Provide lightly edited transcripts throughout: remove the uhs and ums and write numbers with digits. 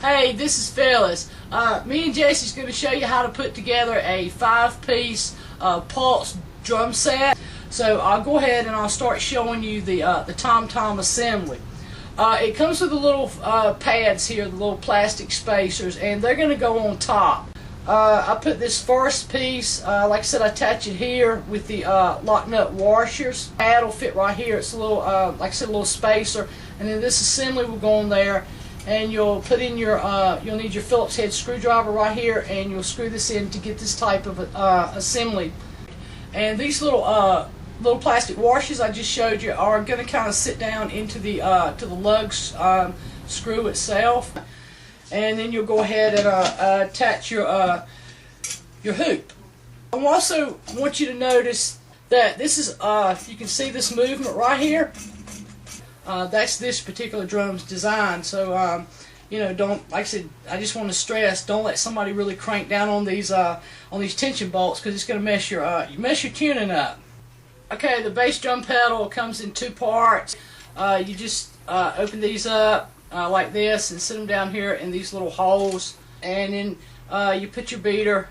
Hey, this is Phyllis. Me and Jesse's going to show you how to put together a 5-piece pulse drum set. So I'll go ahead and I'll start showing you the Tomtom Assembly. It comes with the little pads here, the little plastic spacers, and they're going to go on top. I put this first piece, like I said, I attach it here with the lock nut washers. The pad will fit right here. It's a little, like I said, a little spacer, and then this assembly will go on there. And you'll put in your, you'll need your Phillips head screwdriver right here, and you'll screw this in to get this type of assembly. And these little plastic washers I just showed you are going to kind of sit down into the to the lug screw itself, and then you'll go ahead and attach your hoop. I also want you to notice that this is you can see this movement right here. That's this particular drum's design. So you know, don't, like I said, I just want to stress, don't let somebody really crank down on these tension bolts, because it's going to mess your tuning up. Okay, the bass drum pedal comes in 2 parts. You just open these up like this and sit them down here in these little holes, and then you put your beater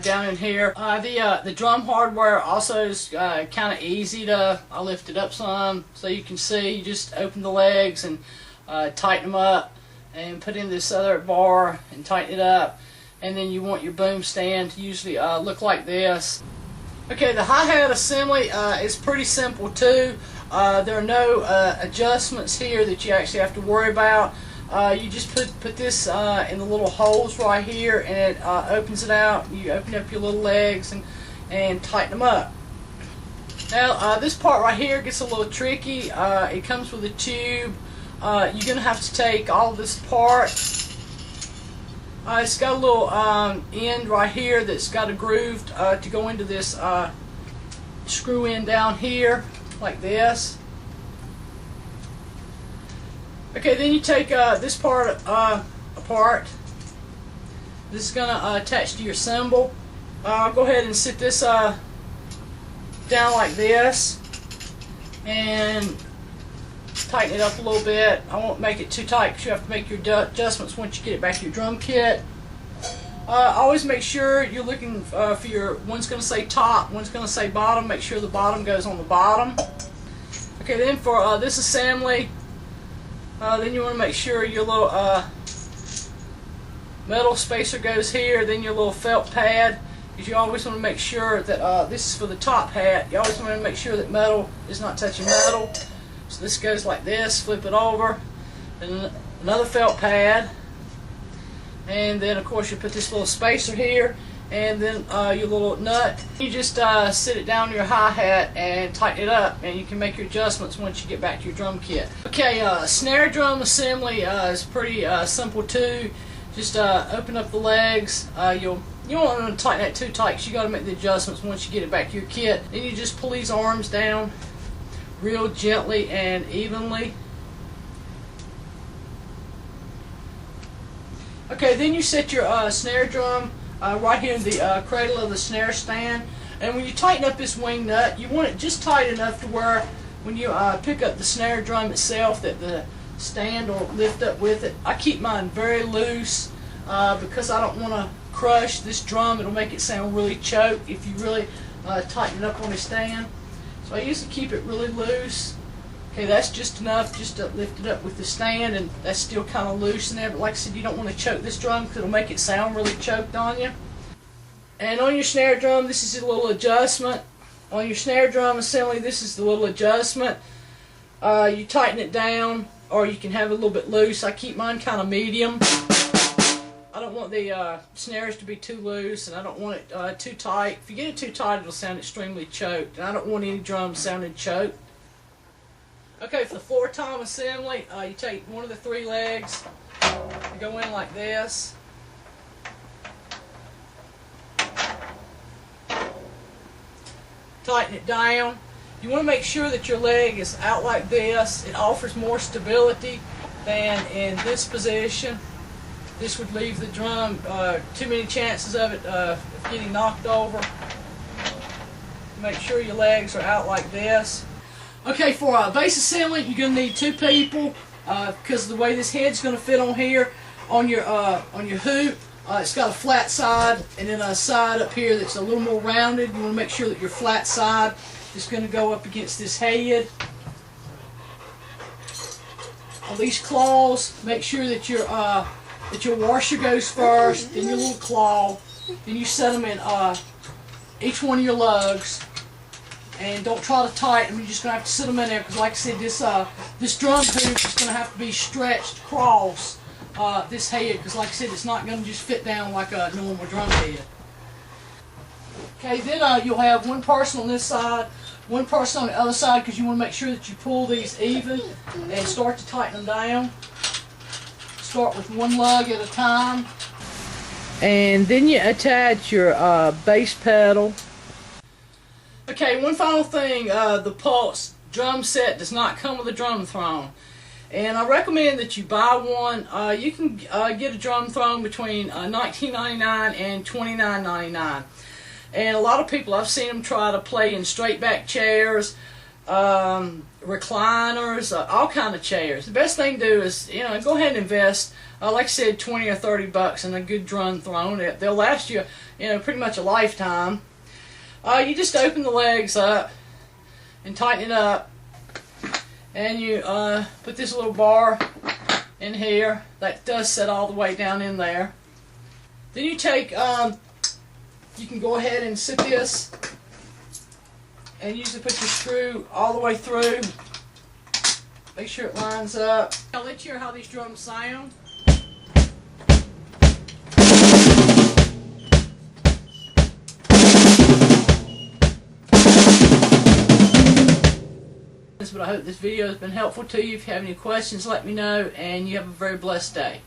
down in here. The drum hardware also is kind of easy to, I'll lift it up some so you can see. You just open the legs and tighten them up and put in this other bar and tighten it up, and then you want your boom stand to usually look like this. Okay, the hi-hat assembly is pretty simple too. There are no adjustments here that you actually have to worry about. You just put this in the little holes right here, and it opens it out. You open up your little legs and tighten them up. Now this part right here gets a little tricky. It comes with a tube. You're going to have to take all this apart. It's got a little end right here that's got a groove to go into this screw in down here like this. Okay, then you take this part apart. This is going to attach to your cymbal. I'll go ahead and sit this down like this and tighten it up a little bit. I won't make it too tight because you have to make your adjustments once you get it back to your drum kit. Always make sure you're looking for your, one's going to say top, one's going to say bottom. Make sure the bottom goes on the bottom. Okay, then for this assembly, then you want to make sure your little metal spacer goes here, then your little felt pad, because you always want to make sure that this is for the top hat. You always want to make sure that metal is not touching metal. So this goes like this, flip it over, and another felt pad, and then of course you put this little spacer here, and then your little nut. You just sit it down your hi-hat and tighten it up, and you can make your adjustments once you get back to your drum kit. Okay, snare drum assembly is pretty simple too. Just open up the legs. You don't want to tighten that too tight, because you got to make the adjustments once you get it back to your kit. Then you just pull these arms down real gently and evenly. Okay, then you set your snare drum right here in the cradle of the snare stand, and when you tighten up this wing nut, you want it just tight enough to where when you pick up the snare drum itself, that the stand will lift up with it. I keep mine very loose because I don't want to crush this drum. It'll make it sound really choked if you really tighten it up on the stand. So I usually keep it really loose. Okay, that's just enough just to lift it up with the stand, and that's still kind of loose in there. But like I said, you don't want to choke this drum because it'll make it sound really choked on you. And on your snare drum, this is a little adjustment. On your snare drum assembly, this is the little adjustment. You tighten it down, or you can have it a little bit loose. I keep mine kind of medium. I don't want the snares to be too loose, and I don't want it too tight. If you get it too tight, it'll sound extremely choked, and I don't want any drums sounding choked. Okay, for the floor tom assembly, you take one of the 3 legs, you go in like this, tighten it down. You want to make sure that your leg is out like this. It offers more stability than in this position. This would leave the drum too many chances of it getting knocked over. Make sure your legs are out like this. Okay, for bass assembly, you're going to need 2 people because of the way this head's going to fit on here. on your hoop, it's got a flat side and then a side up here that's a little more rounded. You want to make sure that your flat side is going to go up against this head. On these claws, make sure that your washer goes first, then your little claw, then you set them in each one of your lugs. And don't try to tighten them. You're just going to have to sit them in there because, like I said, this drum hoop is going to have to be stretched across this head because, like I said, it's not going to just fit down like a normal drum head. Okay, then you'll have one person on this side, one person on the other side because you want to make sure that you pull these even and start to tighten them down. Start with one lug at a time. And then you attach your bass pedal. Okay, one final thing, the Pulse drum set does not come with a drum throne. And I recommend that you buy one. You can get a drum throne between $19.99 and $29.99. And a lot of people, I've seen them try to play in straight back chairs, recliners, all kind of chairs. The best thing to do is, go ahead and invest, like I said, 20 or 30 bucks in a good drum throne. They'll last you, pretty much a lifetime. You just open the legs up and tighten it up, and you put this little bar in here that does set all the way down in there. Then you take, you can go ahead and sit this and usually put your screw all the way through. Make sure it lines up. I'll let you hear how these drums sound. But I hope this video has been helpful to you. If you have any questions, let me know, and you have a very blessed day.